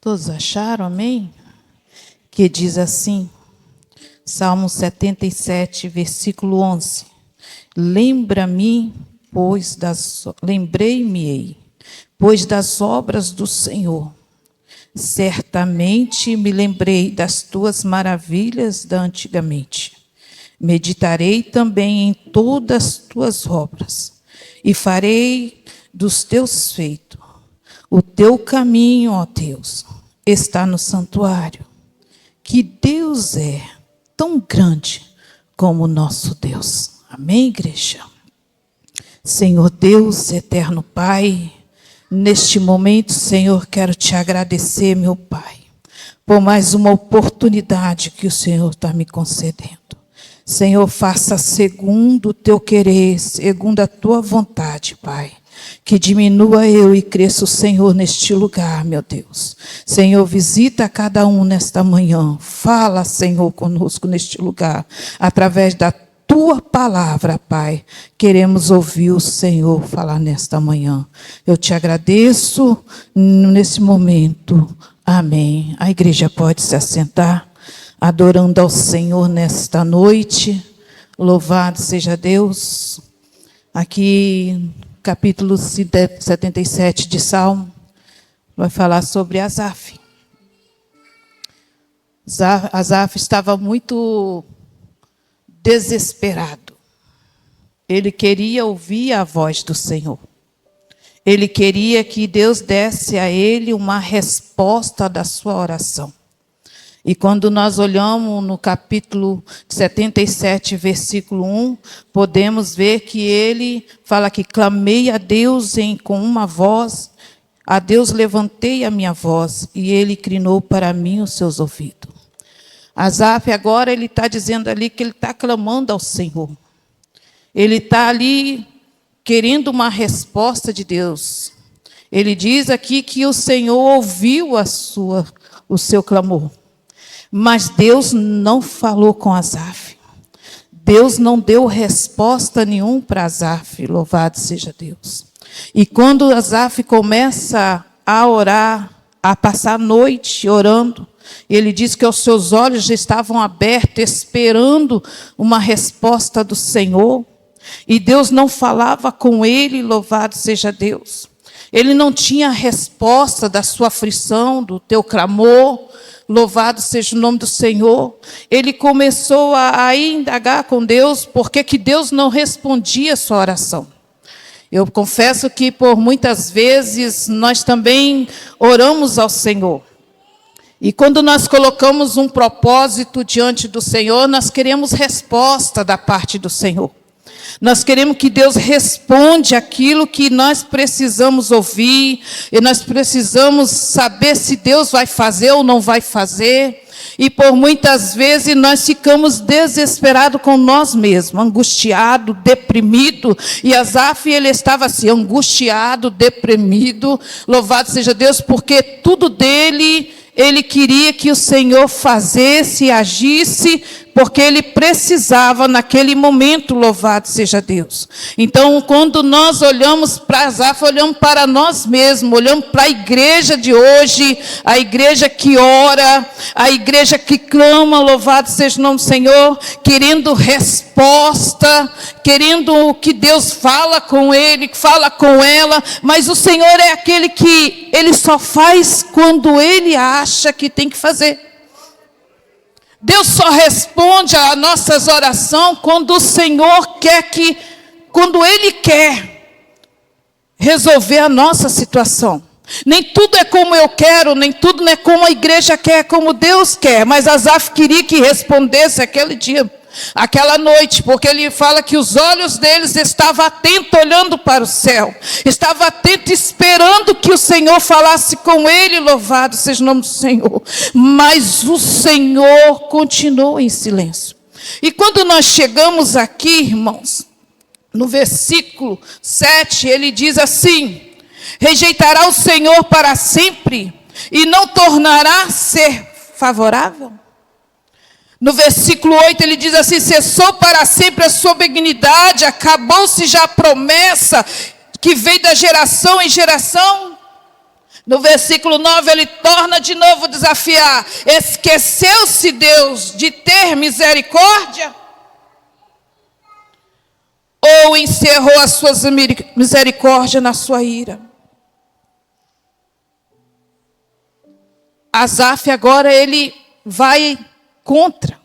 Todos acharam, amém? Que diz assim, Salmo 77, versículo 11. Lembrei-me, pois das obras do Senhor. Certamente me lembrei das tuas maravilhas da antigamente. Meditarei também em todas as tuas obras e farei dos teus feitos. O teu caminho, ó Deus, está no santuário. Que Deus é tão grande como o nosso Deus. Amém, igreja? Senhor Deus, eterno Pai, neste momento, Senhor, quero te agradecer, meu Pai, por mais uma oportunidade que o Senhor está me concedendo. Senhor, faça segundo o teu querer, segundo a tua vontade, Pai. Que diminua eu e cresça o Senhor neste lugar, meu Deus. Senhor, visita cada um nesta manhã. Fala, Senhor, conosco neste lugar, através da tua palavra, Pai. Queremos ouvir o Senhor falar nesta manhã. Eu te agradeço nesse momento. Amém. A igreja pode se assentar, adorando ao Senhor nesta noite. Louvado seja Deus. Aqui, capítulo 77 de Salmo, vai falar sobre Asaf. Asaf estava muito desesperado. Ele queria ouvir a voz do Senhor. Ele queria que Deus desse a ele uma resposta da sua oração. E quando nós olhamos no capítulo 77, versículo 1, podemos ver que ele fala que clamei a Deus com uma voz, a Deus levantei a minha voz, e ele inclinou para mim os seus ouvidos. Asaf agora ele está dizendo ali que ele está clamando ao Senhor. Ele está ali querendo uma resposta de Deus. Ele diz aqui que o Senhor ouviu o seu clamor. Mas Deus não falou com Asaf. Deus não deu resposta nenhuma para Asaf, louvado seja Deus. E quando Asaf começa a orar, a passar a noite orando, ele diz que os seus olhos já estavam abertos, esperando uma resposta do Senhor. E Deus não falava com ele, louvado seja Deus. Ele não tinha resposta da sua aflição, do teu clamor. Louvado seja o nome do Senhor. Ele começou a indagar com Deus, porque que Deus não respondia a sua oração. Eu confesso que por muitas vezes nós também oramos ao Senhor. E quando nós colocamos um propósito diante do Senhor, nós queremos resposta da parte do Senhor. Nós queremos que Deus responda aquilo que nós precisamos ouvir, e nós precisamos saber se Deus vai fazer ou não vai fazer. E por muitas vezes nós ficamos desesperados com nós mesmos, angustiado, deprimido. E Asaf, ele estava assim, angustiado, deprimido. Louvado seja Deus, porque tudo dele, ele queria que o Senhor fizesse, agisse, porque ele precisava naquele momento, louvado seja Deus. Então, quando nós olhamos para Asaf, olhamos para nós mesmos, olhamos para a igreja de hoje, a igreja que ora, a igreja que clama, louvado seja o nome do Senhor, querendo resposta, querendo que Deus fala com ele, que fala com ela, mas o Senhor é aquele que ele só faz quando ele acha que tem que fazer. Deus só responde às nossas orações quando o Senhor quando Ele quer resolver a nossa situação. Nem tudo é como eu quero, nem tudo não é como a igreja quer, como Deus quer. Mas Asaf queria que respondesse aquele dia, aquela noite, porque ele fala que os olhos deles estavam atentos, olhando para o céu. Estava atento, esperando que o Senhor falasse com ele, louvado seja o nome do Senhor. Mas o Senhor continuou em silêncio. E quando nós chegamos aqui, irmãos, no versículo 7, ele diz assim: rejeitará o Senhor para sempre e não tornará a ser favorável? No versículo 8 ele diz assim: cessou para sempre a sua benignidade, acabou-se já a promessa que veio da geração em geração. No versículo 9, ele torna de novo desafiar. Esqueceu-se Deus de ter misericórdia? Ou encerrou as suas misericórdias na sua ira? Asaf agora ele vai contra.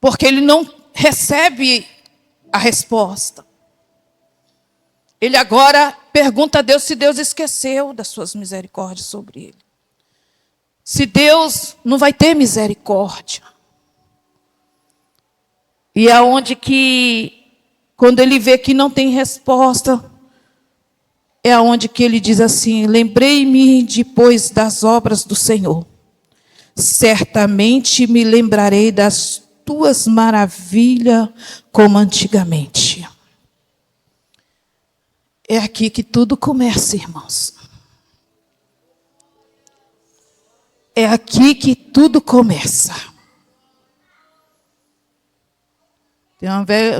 Porque ele não recebe a resposta. Ele agora pergunta a Deus se Deus esqueceu das suas misericórdias sobre ele. Se Deus não vai ter misericórdia. E é onde que, quando ele vê que não tem resposta, é onde que ele diz assim: lembrei-me depois das obras do Senhor. Certamente me lembrarei das tuas maravilhas como antigamente. É aqui que tudo começa, irmãos. É aqui que tudo começa.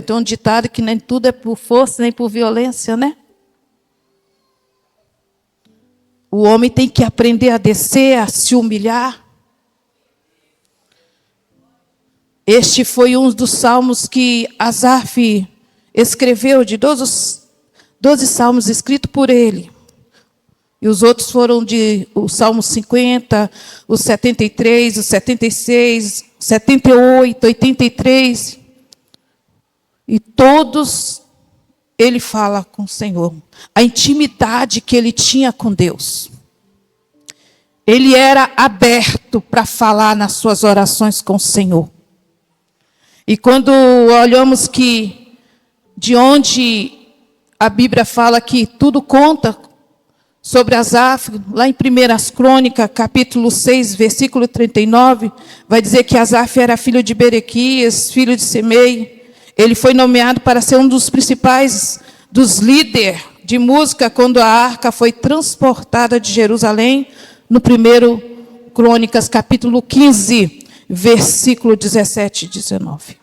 Tem um ditado que nem tudo é por força nem por violência, né? O homem tem que aprender a descer, a se humilhar. Este foi um dos salmos que Asaf escreveu, de 12 salmos escritos por ele. E os outros foram o Salmo 50, o 73, o 76, 78, 83. E todos ele fala com o Senhor. A intimidade que ele tinha com Deus. Ele era aberto para falar nas suas orações com o Senhor. E quando olhamos que de onde a Bíblia fala que tudo conta sobre Asaf, lá em 1 Crônicas, capítulo 6, versículo 39, vai dizer que Asaf era filho de Berequias, filho de Semei. Ele foi nomeado para ser um dos principais, dos líderes de música, quando a arca foi transportada de Jerusalém, no 1 Crônicas, capítulo 15, versículo 17 e 19.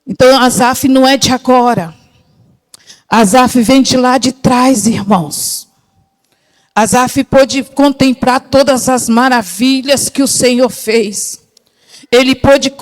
Então, Asaf não é de agora. Asaf vem de lá de trás, irmãos. Asaf pôde contemplar todas as maravilhas que o Senhor fez. Ele pôde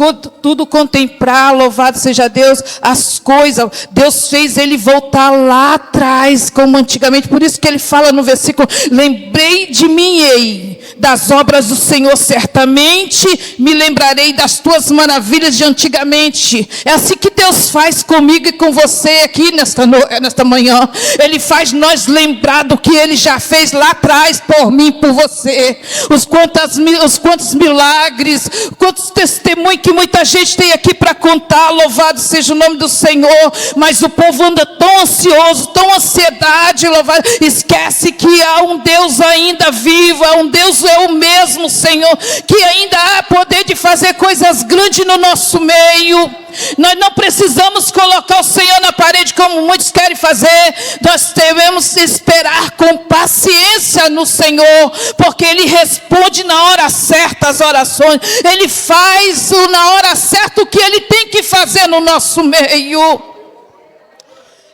tudo contemplar, louvado seja Deus, as coisas. Deus fez ele voltar lá atrás, como antigamente. Por isso que ele fala no versículo: lembrei de mim, ei, das obras do Senhor, certamente me lembrarei das tuas maravilhas de antigamente. É assim que Deus faz comigo e com você aqui nesta manhã. Ele faz nós lembrar do que Ele já fez lá atrás por mim e por você. Os quantos milagres, quantos testemunhos que muita gente tem aqui para contar. Louvado seja o nome do Senhor. Mas o povo anda tão ansioso, tão ansiedade, louvado, esquece que há um Deus ainda vivo, há um Deus, é o mesmo Senhor, que ainda há poder de fazer coisas grandes no nosso meio. Nós não precisamos colocar o Senhor na parede como muitos querem fazer. Nós devemos esperar com paciência no Senhor, porque Ele responde na hora certa as orações. Ele faz na hora certa o que Ele tem que fazer no nosso meio.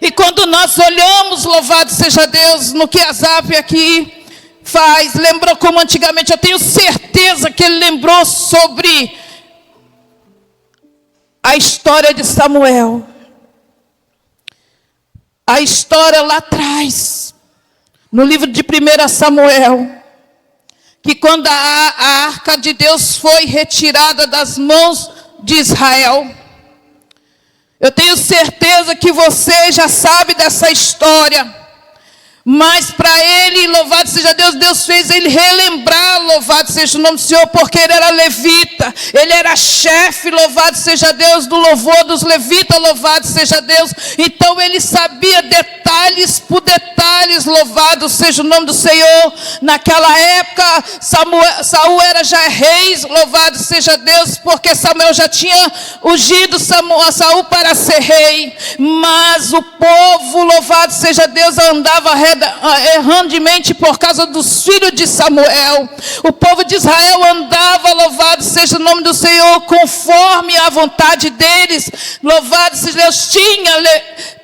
E quando nós olhamos, louvado seja Deus, no que Asaf aqui faz, lembrou como antigamente, eu tenho certeza que ele lembrou sobre a história de Samuel. A história lá atrás, no livro de 1 Samuel, que quando a arca de Deus foi retirada das mãos de Israel, eu tenho certeza que você já sabe dessa história. Mas para ele, louvado seja Deus, Deus fez ele relembrar, louvado seja o nome do Senhor, porque ele era levita, ele era chefe, louvado seja Deus, do louvor dos levitas, louvado seja Deus. Então ele sabia detalhes por detalhes, louvado seja o nome do Senhor. Naquela época, Saul era já rei, louvado seja Deus, porque Samuel já tinha ungido Saul para ser rei. Mas o povo, louvado seja Deus, andava errantemente por causa dos filhos de Samuel. O povo de Israel andava, louvado seja o nome do Senhor, conforme a vontade deles. Louvado seja Deus,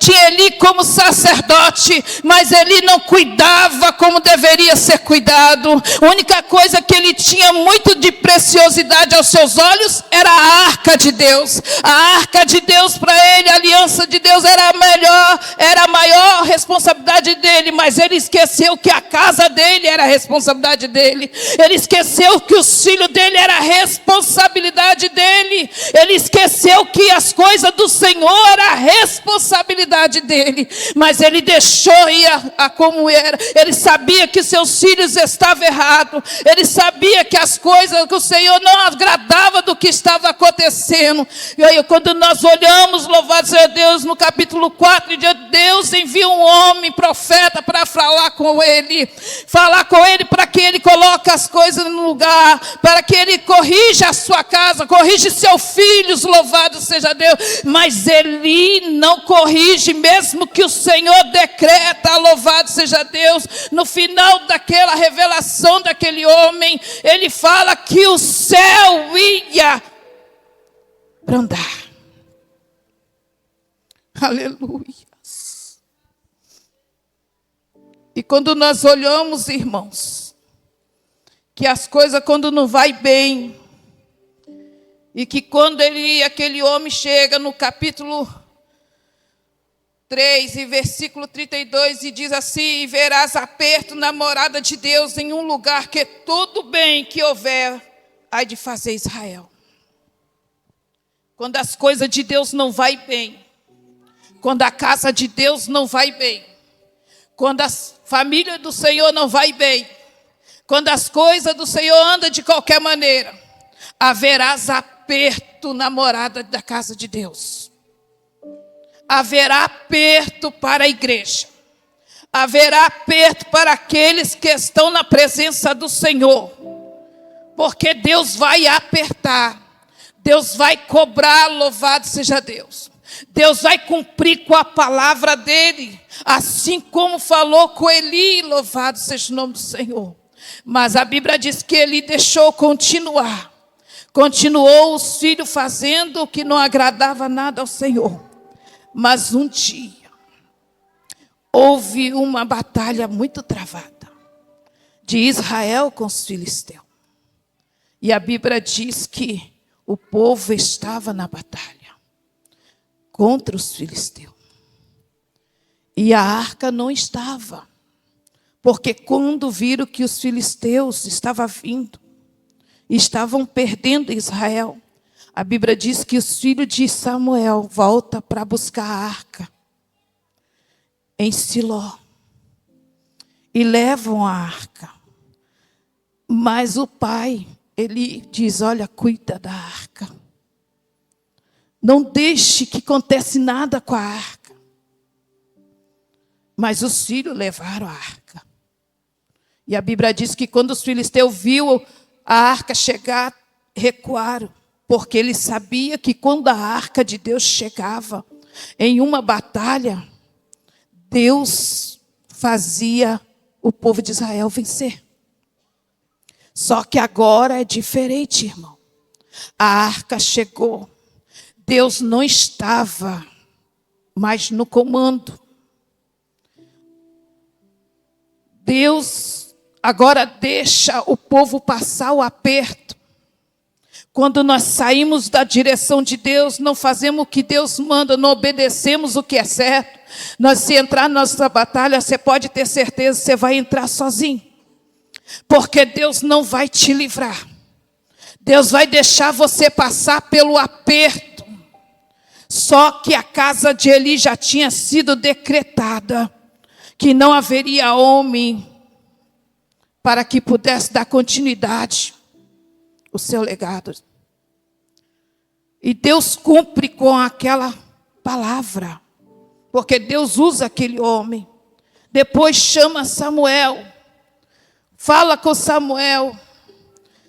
tinha Eli como sacerdote, mas Eli não cuidava como deveria ser cuidado. A única coisa que ele tinha muito de preciosidade aos seus olhos era a arca de Deus. A arca de Deus para ele, a aliança de Deus era a maior responsabilidade dele, mas ele esqueceu que a casa dele era a responsabilidade dele. Ele esqueceu que os filhos dele era a responsabilidade dele. Ele esqueceu que as coisas do Senhor era a responsabilidade dele. Mas ele deixou ir a como era. Ele sabia que seus filhos estavam errados. Ele sabia que as coisas que o Senhor não agradava do que estava acontecendo. E aí, quando nós olhamos, louvado seja Deus, no capítulo 4, Deus envia um homem, profeta, para falar com ele para que ele coloque as coisas no lugar, para que ele corrija a sua casa, corrija seus filhos, louvado seja Deus. Mas ele não corrige, mesmo que o Senhor decreta, louvado seja Deus. No final daquela revelação daquele homem, ele fala que o céu ia brandar. Aleluia. E quando nós olhamos, irmãos, que as coisas quando não vai bem, e que quando aquele homem chega no capítulo 3, e versículo 32, e diz assim: e verás aperto na morada de Deus em um lugar que todo bem que houver, há de fazer Israel. Quando as coisas de Deus não vai bem, quando a casa de Deus não vai bem, quando a família do Senhor não vai bem, quando as coisas do Senhor andam de qualquer maneira, haverás aperto na morada da casa de Deus. Haverá aperto para a igreja. Haverá aperto para aqueles que estão na presença do Senhor. Porque Deus vai apertar. Deus vai cobrar, louvado seja Deus. Deus vai cumprir com a palavra dele, assim como falou com Eli, louvado seja o nome do Senhor. Mas a Bíblia diz que Eli deixou continuar. Continuou os filhos fazendo o que não agradava nada ao Senhor. Mas um dia, houve uma batalha muito travada de Israel com os filisteus. E a Bíblia diz que o povo estava na batalha contra os filisteus. E a arca não estava. Porque quando viram que os filisteus estavam vindo, estavam perdendo Israel, a Bíblia diz que os filhos de Samuel voltam para buscar a arca em Siló. E levam a arca. Mas o pai, ele diz: olha, cuida da arca. Não deixe que aconteça nada com a arca. Mas os filhos levaram a arca. E a Bíblia diz que quando os filisteus viram a arca chegar, recuaram. Porque eles sabiam que quando a arca de Deus chegava em uma batalha, Deus fazia o povo de Israel vencer. Só que agora é diferente, irmão. A arca chegou. Deus não estava mais no comando. Deus agora deixa o povo passar o aperto. Quando nós saímos da direção de Deus, não fazemos o que Deus manda, não obedecemos o que é certo. Se entrar na nossa batalha, você pode ter certeza que você vai entrar sozinho. Porque Deus não vai te livrar. Deus vai deixar você passar pelo aperto. Só que a casa de Eli já tinha sido decretada que não haveria homem para que pudesse dar continuidade ao seu legado. E Deus cumpre com aquela palavra, porque Deus usa aquele homem. Depois chama Samuel, fala com Samuel.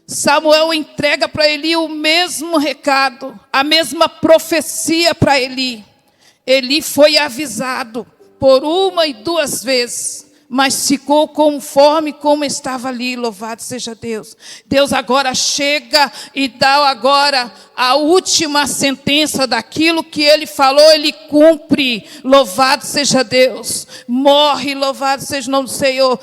Samuel entrega para Eli o mesmo recado, a mesma profecia para Eli. Eli foi avisado por uma e duas vezes, mas ficou conforme como estava ali, louvado seja Deus. Deus agora chega e dá agora a última sentença daquilo que Ele falou, Ele cumpre, louvado seja Deus. Morre, louvado seja o nome do Senhor.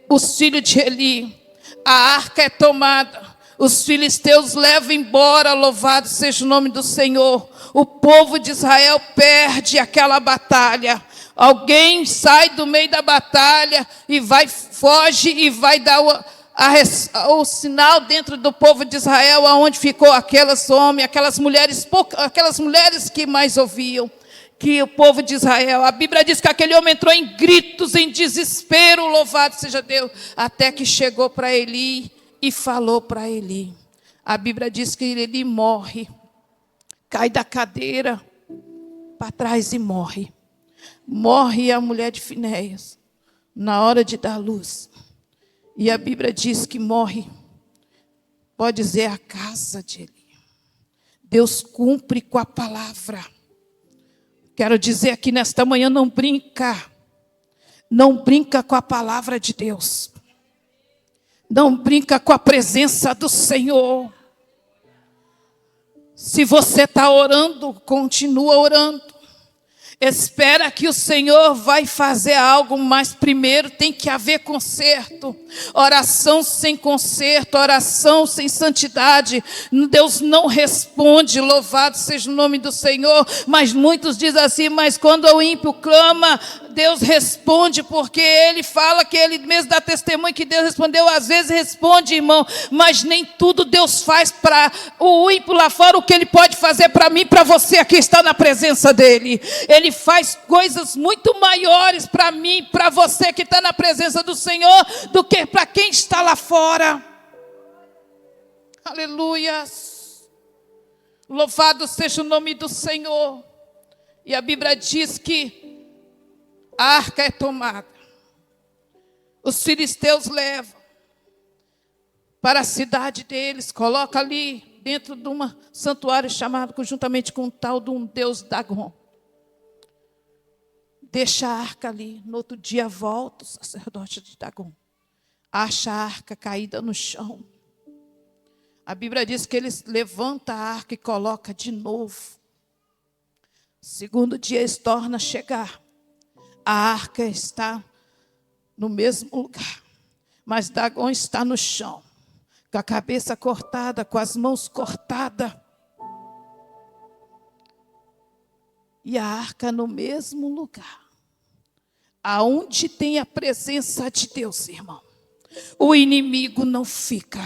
Os filhos de Eli, a arca é tomada, os filisteus levam embora, louvado seja o nome do Senhor. O povo de Israel perde aquela batalha. Alguém sai do meio da batalha e foge e vai dar o sinal dentro do povo de Israel, aonde ficou aqueles homens, aquelas mulheres que mais ouviam, que o povo de Israel. A Bíblia diz que aquele homem entrou em gritos, em desespero, louvado seja Deus, até que chegou para Eli e falou para Eli. A Bíblia diz que Eli morre, cai da cadeira para trás e morre. Morre a mulher de Finéias na hora de dar luz. E a Bíblia diz que morre, pode dizer, a casa de Eli. Deus cumpre com a palavra. Quero dizer aqui nesta manhã, não brinca com a palavra de Deus. Não brinca com a presença do Senhor. Se você está orando, continua orando. Espera que o Senhor vai fazer algo, mas primeiro tem que haver conserto. Oração sem conserto, oração sem santidade, Deus não responde, louvado seja o nome do Senhor. Mas muitos dizem assim, mas quando o ímpio clama, Deus responde, porque Ele fala que Ele mesmo dá testemunho que Deus respondeu. Às vezes responde, irmão, mas nem tudo Deus faz para o ímpio lá fora, o que Ele pode fazer para mim, para você aqui está na presença dEle. Ele faz coisas muito maiores para mim, para você que está na presença do Senhor, do que para quem está lá fora. Aleluia. Louvado seja o nome do Senhor. E a Bíblia diz que a arca é tomada. Os filisteus levam para a cidade deles, coloca ali dentro de um santuário chamado conjuntamente com um tal de um deus Dagon. Deixa a arca ali. No outro dia volta o sacerdote de Dagon. Acha a arca caída no chão. A Bíblia diz que eles levantam a arca e coloca de novo. Segundo dia eles tornam a chegar. A arca está no mesmo lugar, mas Dagon está no chão, com a cabeça cortada, com as mãos cortadas. E a arca no mesmo lugar. Aonde tem a presença de Deus, irmão, o inimigo não fica.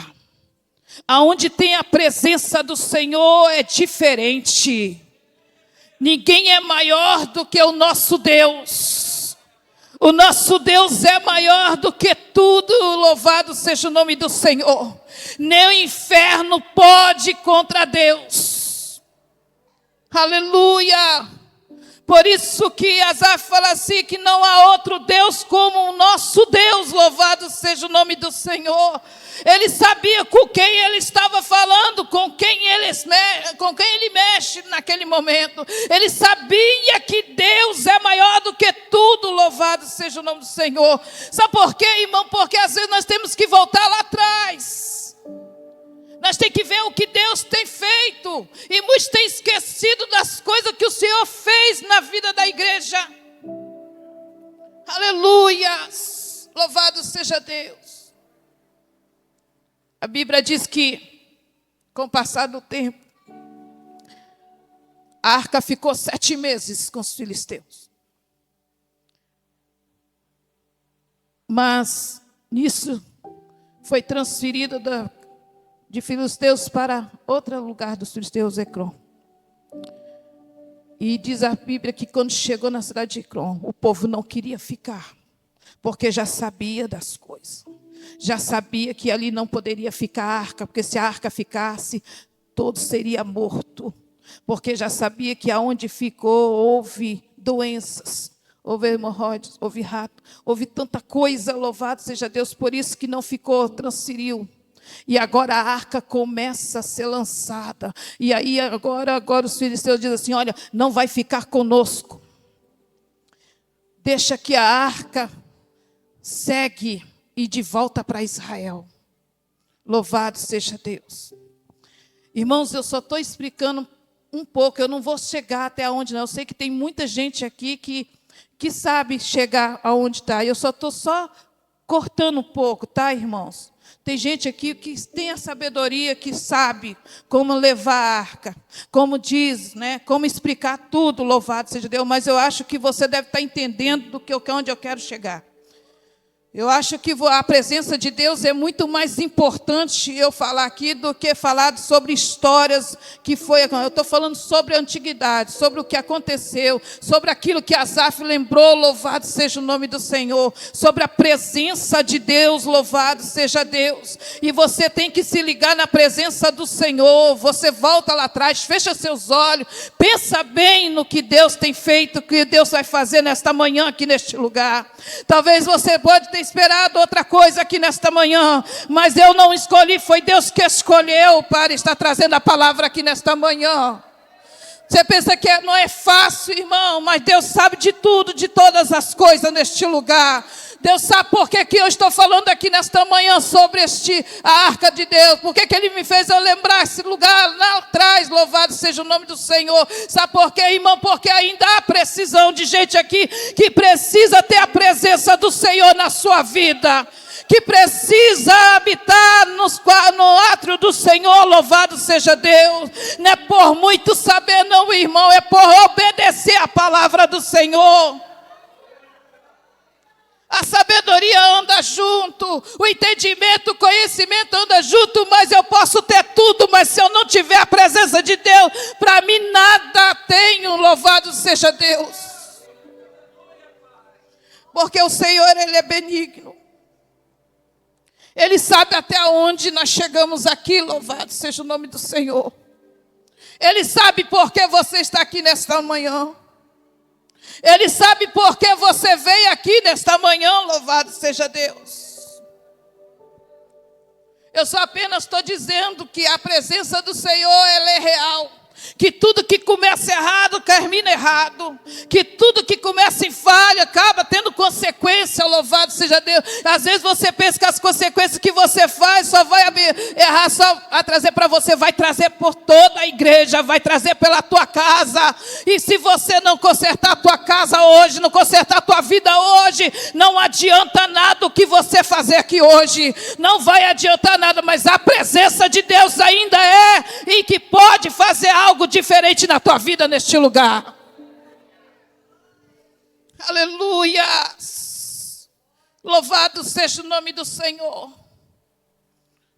Aonde tem a presença do Senhor é diferente. Ninguém é maior do que o nosso Deus. O nosso Deus é maior do que tudo, louvado seja o nome do Senhor. Nem o inferno pode contra Deus. Aleluia. Por isso que Asaf fala assim, que não há outro Deus como o nosso Deus, louvado seja o nome do Senhor. Ele sabia com quem ele estava falando, com quem ele mexe naquele momento. Ele sabia que Deus é maior do que tudo, louvado seja o nome do Senhor. Sabe por quê, irmão? Porque às vezes nós temos que voltar lá atrás. Nós temos que ver o que Deus tem feito. E muitos têm esquecido das coisas que o Senhor fez na vida da igreja. Aleluia! Louvado seja Deus. A Bíblia diz que, com o passar do tempo, a arca ficou 7 meses com os filisteus. Mas, nisso, foi transferida de filisteus para outro lugar dos filisteus, Ecrón. E diz a Bíblia que quando chegou na cidade de Ecrón, o povo não queria ficar, porque já sabia das coisas. Já sabia que ali não poderia ficar a arca, porque se a arca ficasse, todo seria morto. Porque já sabia que aonde ficou houve doenças, houve hemorroides, houve rato, houve tanta coisa, louvado seja Deus, por isso que não ficou, transferiu. E agora a arca começa a ser lançada. E aí agora os filisteus dizem assim, olha, não vai ficar conosco. Deixa que a arca segue e de volta para Israel. Louvado seja Deus. Irmãos, eu só estou explicando um pouco, eu não vou chegar até onde não. Eu sei que tem muita gente aqui que sabe chegar aonde está. Eu só estou cortando um pouco, tá, irmãos? Tem gente aqui que tem a sabedoria, que sabe como levar a arca, como diz, né, como explicar tudo, louvado seja Deus, mas eu acho que você deve estar entendendo onde eu quero chegar. Eu acho que a presença de Deus é muito mais importante eu falar aqui do que falar sobre histórias que foi. Eu estou falando sobre a antiguidade, sobre o que aconteceu, sobre aquilo que Asaf lembrou, louvado seja o nome do Senhor, sobre a presença de Deus, louvado seja Deus. E você tem que se ligar na presença do Senhor. Você volta lá atrás, fecha seus olhos, pensa bem no que Deus tem feito, o que Deus vai fazer nesta manhã aqui neste lugar. Talvez você pode ter esperado outra coisa aqui nesta manhã, mas eu não escolhi, foi Deus que escolheu para estar trazendo a palavra aqui nesta manhã. Você pensa que não é fácil, irmão, mas Deus sabe de tudo, de todas as coisas neste lugar. Deus sabe por que eu estou falando aqui nesta manhã sobre a arca de Deus. Por que Ele me fez eu lembrar esse lugar lá atrás, louvado seja o nome do Senhor. Sabe por quê, irmão? Porque ainda há precisão de gente aqui que precisa ter a presença do Senhor na sua vida, que precisa habitar no átrio do Senhor, louvado seja Deus. Não é por muito saber não, irmão, é por obedecer a palavra do Senhor. A sabedoria anda junto, o entendimento, o conhecimento anda junto, mas eu posso ter tudo, mas se eu não tiver a presença de Deus, para mim nada tenho, louvado seja Deus. Porque o Senhor, Ele é benigno. Ele sabe até onde nós chegamos aqui, louvado seja o nome do Senhor. Ele sabe por que você está aqui nesta manhã. Ele sabe por que você veio aqui nesta manhã, louvado seja Deus. Eu só apenas estou dizendo que a presença do Senhor, ela é real. Que tudo que começa errado, termina errado. Que tudo que começa em falha, acaba tendo consequência, louvado seja Deus. Às vezes você pensa que as consequências que você faz só vai errar, só a trazer para você, vai trazer por toda a igreja, vai trazer pela tua casa. E se você não consertar a tua casa hoje, não consertar a tua vida hoje, não adianta nada o que você fazer aqui hoje. Não vai adiantar nada, mas a presença de Deus ainda é e que pode fazer algo diferente na tua vida neste lugar. Aleluia! Louvado seja o nome do Senhor.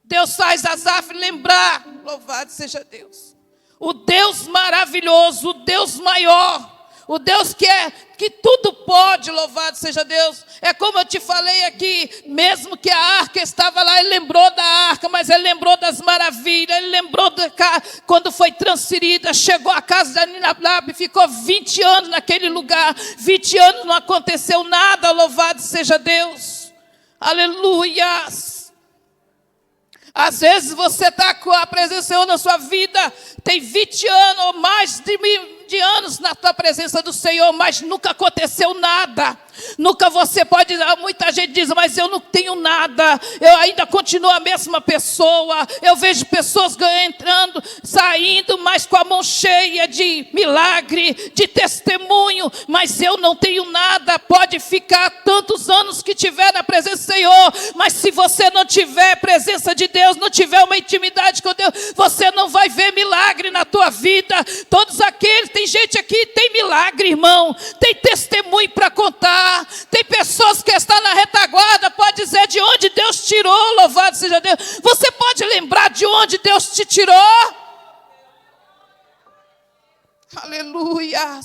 Deus faz Asaf lembrar, louvado seja Deus, o Deus maravilhoso, o Deus maior, o Deus que tudo pode, louvado seja Deus. É como eu te falei aqui, mesmo que a arca estava lá, ele lembrou da arca, mas ele lembrou das maravilhas, ele lembrou quando foi transferida, chegou à casa de Aminadab, ficou 20 anos naquele lugar, 20 anos não aconteceu nada, louvado seja Deus. Aleluia! Às vezes você está com a presença do Senhor na sua vida, tem 20 anos ou mais de anos na tua presença do Senhor, mas nunca aconteceu nada. Nunca você pode, muita gente diz, mas eu não tenho nada, eu ainda continuo a mesma pessoa. Eu vejo pessoas entrando, saindo, mas com a mão cheia de milagre, de testemunho, mas eu não tenho nada. Pode ficar tantos anos que tiver na presença do Senhor, mas se você não tiver a presença de Deus, não tiver uma intimidade com Deus, você não vai ver milagre na tua vida. Todos aqueles, tem gente aqui, tem milagre, irmão, tem testemunho para contar. Tem pessoas que estão na retaguarda, pode dizer de onde Deus tirou, louvado seja Deus. Você pode lembrar de onde Deus te tirou? Aleluia.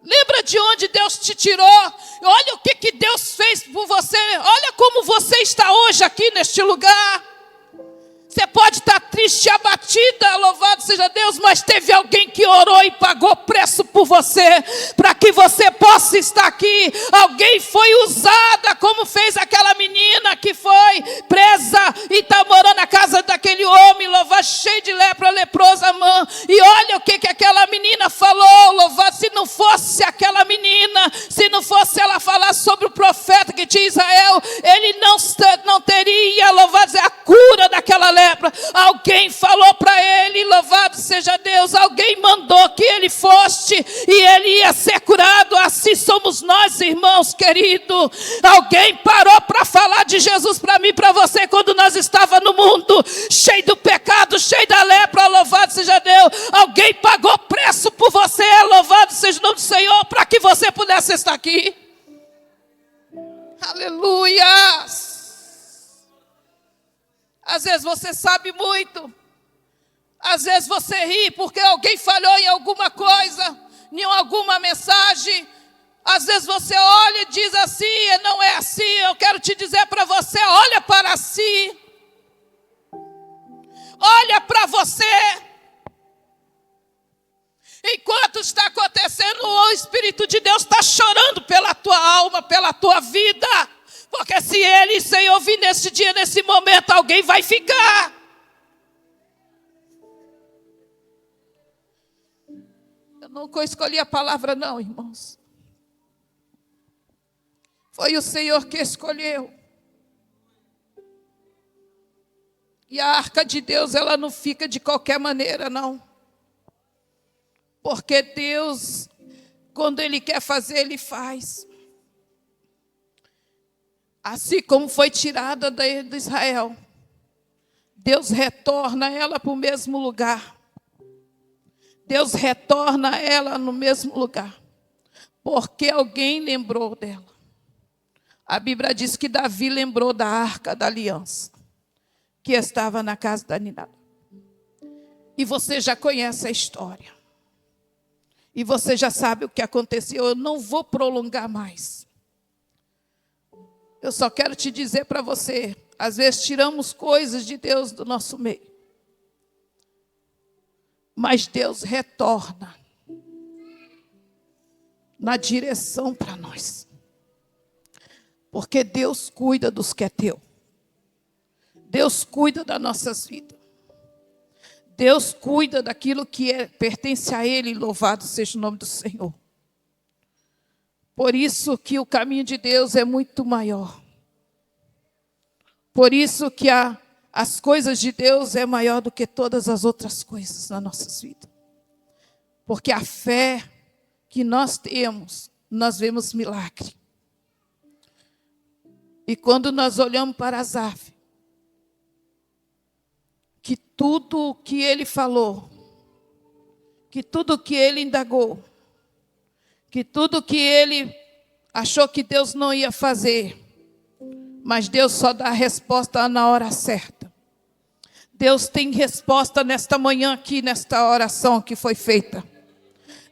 Lembra de onde Deus te tirou? Olha o que Deus fez por você. Olha como você está hoje aqui neste lugar. Você pode estar triste, abatida, louvado seja Deus, mas teve alguém que orou e pagou preço por você, para que você possa estar aqui. Alguém foi usada, como fez aquela menina que foi presa e está morando na casa daquele homem, louvado, cheio de lepra, leprosa, mãe. E olha o que aquela menina falou, louvado, se não fosse aquela menina, se não fosse ela falar sobre o profeta, rei de Israel, ele não teria, louvado seja, a cura daquela lepra. Alguém falou para ele, louvado seja Deus, alguém mandou que ele fosse e ele ia ser curado. Assim somos nós, irmãos queridos. Alguém parou para falar de Jesus para mim e para você quando nós estávamos no mundo, cheio do pecado, cheio da lepra, louvado seja Deus. Alguém pagou preço por você, louvado seja o nome do Senhor, para que você pudesse estar aqui. Aleluia! Às vezes você sabe muito, às vezes você ri porque alguém falhou em alguma coisa, em alguma mensagem. Às vezes você olha e diz assim, não é assim. Eu quero te dizer para você, olha para si. Olha para você. Enquanto está acontecendo, o Espírito de Deus está chorando pela tua alma, pela tua vida. Porque se ele, Senhor, vir nesse dia, nesse momento, alguém vai ficar. Eu nunca escolhi a palavra não, irmãos. Foi o Senhor que escolheu. E a arca de Deus, ela não fica de qualquer maneira, não. Porque Deus, quando Ele quer fazer, Ele faz. Assim como foi tirada de Israel, Deus retorna ela para o mesmo lugar. Deus retorna ela no mesmo lugar. Porque alguém lembrou dela. A Bíblia diz que Davi lembrou da arca da aliança, que estava na casa da Ninadab. E você já conhece a história. E você já sabe o que aconteceu. Eu não vou prolongar mais. Eu só quero te dizer para você, às vezes tiramos coisas de Deus do nosso meio. Mas Deus retorna na direção para nós. Porque Deus cuida dos que é teu. Deus cuida das nossas vidas. Deus cuida daquilo que pertence a Ele, louvado seja o nome do Senhor. Por isso que o caminho de Deus é muito maior. Por isso que as coisas de Deus é maior do que todas as outras coisas nas nossas vidas. Porque a fé que nós temos, nós vemos milagre. E quando nós olhamos para Asaf, que tudo o que ele falou, que tudo o que ele indagou, que tudo o que ele achou que Deus não ia fazer, mas Deus só dá a resposta na hora certa. Deus tem resposta nesta manhã aqui, nesta oração que foi feita.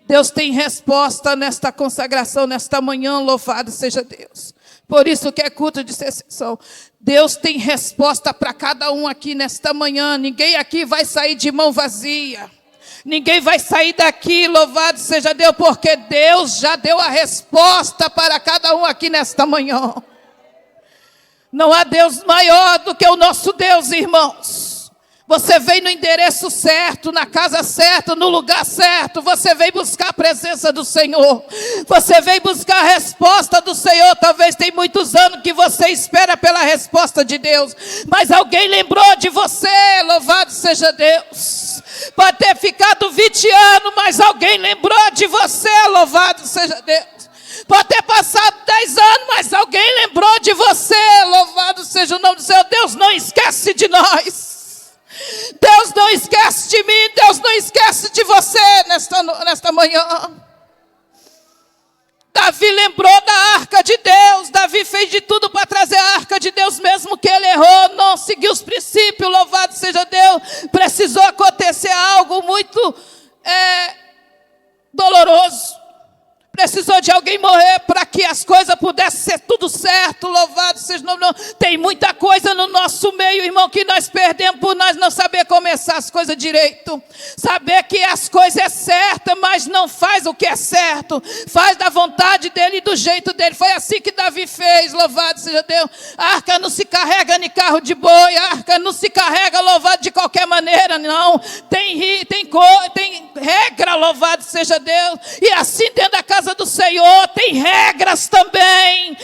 Deus tem resposta nesta consagração, nesta manhã, louvado seja Deus. Por isso que é culto de intercessão. Deus tem resposta para cada um aqui nesta manhã. Ninguém aqui vai sair de mão vazia. Ninguém vai sair daqui, louvado seja Deus, porque Deus já deu a resposta para cada um aqui nesta manhã. Não há Deus maior do que o nosso Deus, irmãos. Você vem no endereço certo, na casa certa, no lugar certo. Você vem buscar a presença do Senhor. Você vem buscar a resposta do Senhor. Talvez tem muitos anos que você espera pela resposta de Deus. Mas alguém lembrou de você, louvado seja Deus. Pode ter ficado 20 anos, mas alguém lembrou de você, louvado seja Deus. Pode ter passado 10 anos, mas alguém lembrou de você, louvado seja o nome do Senhor. Deus não esquece de nós. Deus não esquece de mim, Deus não esquece de você nesta manhã. Davi lembrou da arca de Deus. Davi fez de tudo para trazer a arca de Deus, mesmo que ele errou, não seguiu os princípios, louvado seja Deus. Precisou acontecer algo muito doloroso. Precisou de alguém morrer para que as coisas pudessem ser tudo certo, louvado seja o nome. Tem muita coisa no nosso meio, irmão, que nós perdemos por nós não saber começar as coisas direito. Saber que as coisas é certa, mas não faz o que é certo. Faz da vontade dele e do jeito dele. Foi assim que Davi fez, louvado seja Deus. A arca não se carrega em carro de boi, a arca não se carrega, louvado, de qualquer maneira, não. Tem regra, louvado seja Deus. E assim dentro da casa do Senhor tem regra. regras também.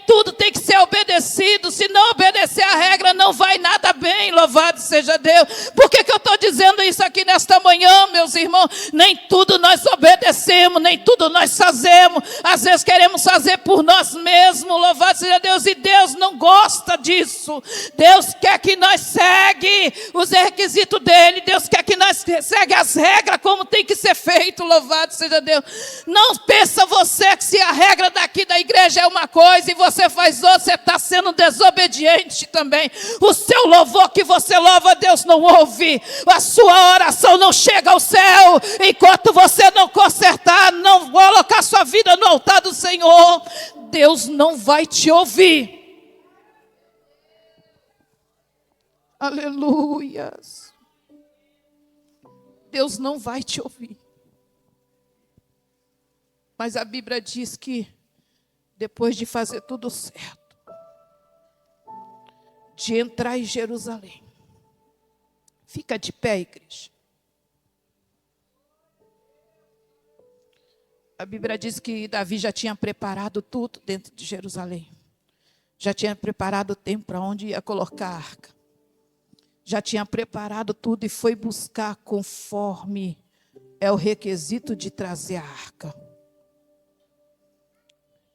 Tudo tem que ser obedecido. Se não obedecer a regra, não vai nada bem. Louvado seja Deus. Por que eu estou dizendo isso aqui nesta manhã, meus irmãos? Nem tudo nós obedecemos, nem tudo nós fazemos. Às vezes queremos fazer por nós mesmos. Louvado seja Deus. E Deus não gosta disso. Deus quer que nós segue os requisitos dele. Deus quer que nós segue as regras como tem que ser feito. Louvado seja Deus. Não pensa você que se a regra daqui da igreja é uma coisa e você faz outra, você está sendo desobediente também. O seu louvor que você louva a Deus não ouve. A sua oração não chega ao céu enquanto você não consertar, não colocar sua vida no altar do Senhor. Deus não vai te ouvir. Aleluias. Deus não vai te ouvir. Mas a Bíblia diz que depois de fazer tudo certo, de entrar em Jerusalém, fica de pé, igreja. A Bíblia diz que Davi já tinha preparado tudo dentro de Jerusalém. Já tinha preparado o templo onde ia colocar a arca. Já tinha preparado tudo e foi buscar conforme é o requisito de trazer a arca.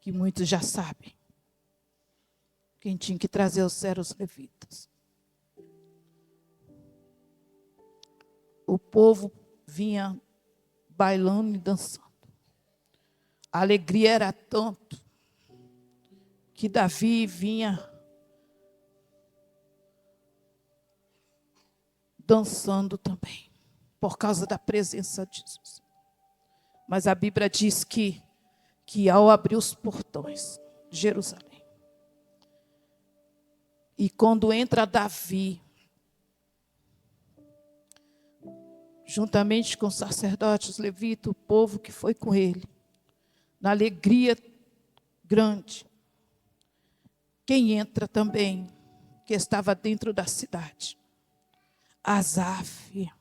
Que muitos já sabem. Quem tinha que trazer eram os levitas. O povo vinha bailando e dançando. A alegria era tanto que Davi vinha dançando também, por causa da presença de Jesus. Mas a Bíblia diz que ao abrir os portões de Jerusalém, e quando entra Davi, juntamente com os sacerdotes, os levitas, o povo que foi com ele, na alegria grande, quem entra também, que estava dentro da cidade? Asaf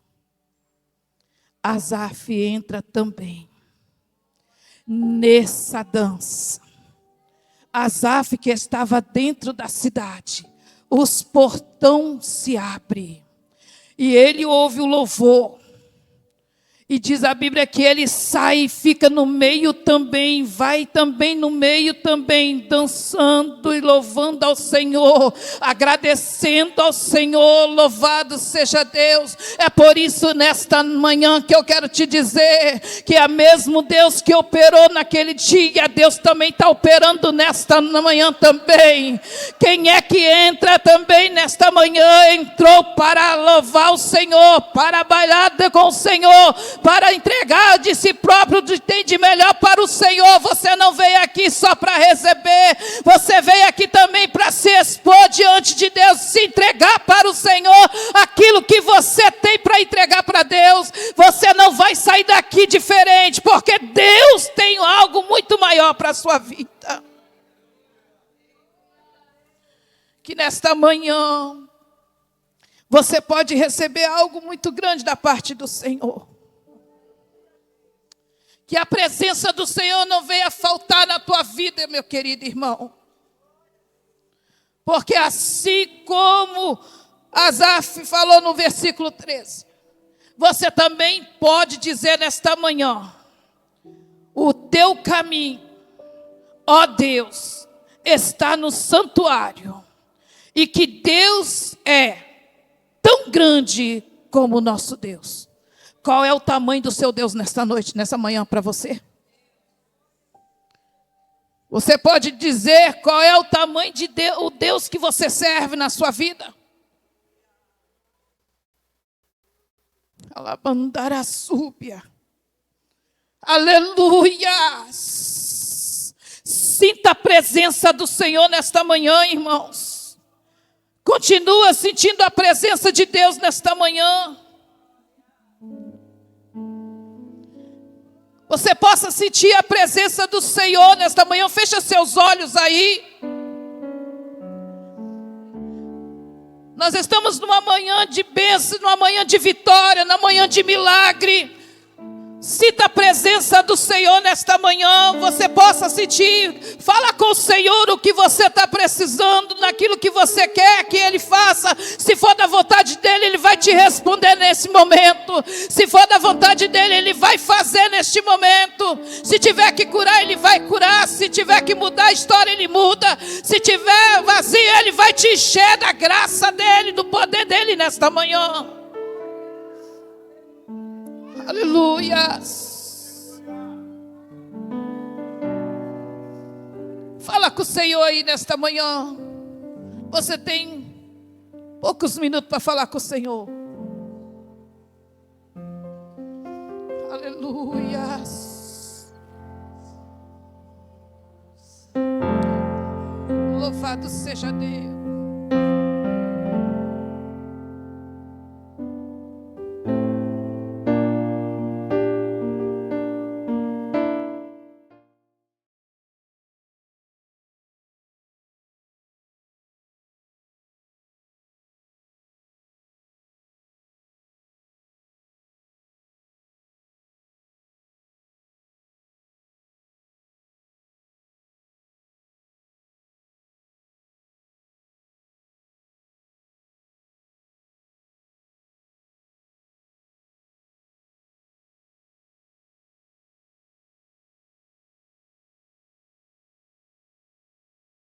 entra também nessa dança. Asaf, que estava dentro da cidade, os portões se abrem e ele ouve o louvor. E diz a Bíblia que ele sai e fica no meio também, vai também no meio também, dançando e louvando ao Senhor, agradecendo ao Senhor, louvado seja Deus. É por isso nesta manhã que eu quero te dizer que é mesmo Deus que operou naquele dia, Deus também está operando nesta manhã também. Quem é que entra também nesta manhã? Entrou para louvar o Senhor, para bailar com o Senhor, para entregar de si próprio, de tem de melhor para o Senhor. Você não veio aqui só para receber, você veio aqui também para se expor diante de Deus, se entregar para o Senhor, aquilo que você tem para entregar para Deus. Você não vai sair daqui diferente, porque Deus tem algo muito maior para a sua vida. Que nesta manhã você pode receber algo muito grande da parte do Senhor. Que a presença do Senhor não venha faltar na tua vida, meu querido irmão. Porque assim como Asaf falou no versículo 13, você também pode dizer nesta manhã: o teu caminho, ó Deus, está no santuário. E que Deus é tão grande como o nosso Deus. Qual é o tamanho do seu Deus nesta noite, nessa manhã para você? Você pode dizer qual é o tamanho de Deus, o Deus que você serve na sua vida? Alabandara súbia. Aleluia. Sinta a presença do Senhor nesta manhã, irmãos. Continua sentindo a presença de Deus nesta manhã. Você possa sentir a presença do Senhor nesta manhã. Fecha seus olhos aí. Nós estamos numa manhã de bênção, numa manhã de vitória, numa manhã de milagre. Sinta a presença do Senhor nesta manhã, você possa sentir. Fala com o Senhor o que você está precisando, naquilo que você quer que Ele faça. Se for da vontade dEle, Ele vai te responder nesse momento. Se for da vontade dEle, Ele vai fazer neste momento. Se tiver que curar, Ele vai curar. Se tiver que mudar a história, Ele muda. Se tiver vazio, Ele vai te encher da graça dEle, do poder dEle nesta manhã. Aleluia. Fala com o Senhor aí nesta manhã. Você tem poucos minutos para falar com o Senhor. Aleluia. Louvado seja Deus.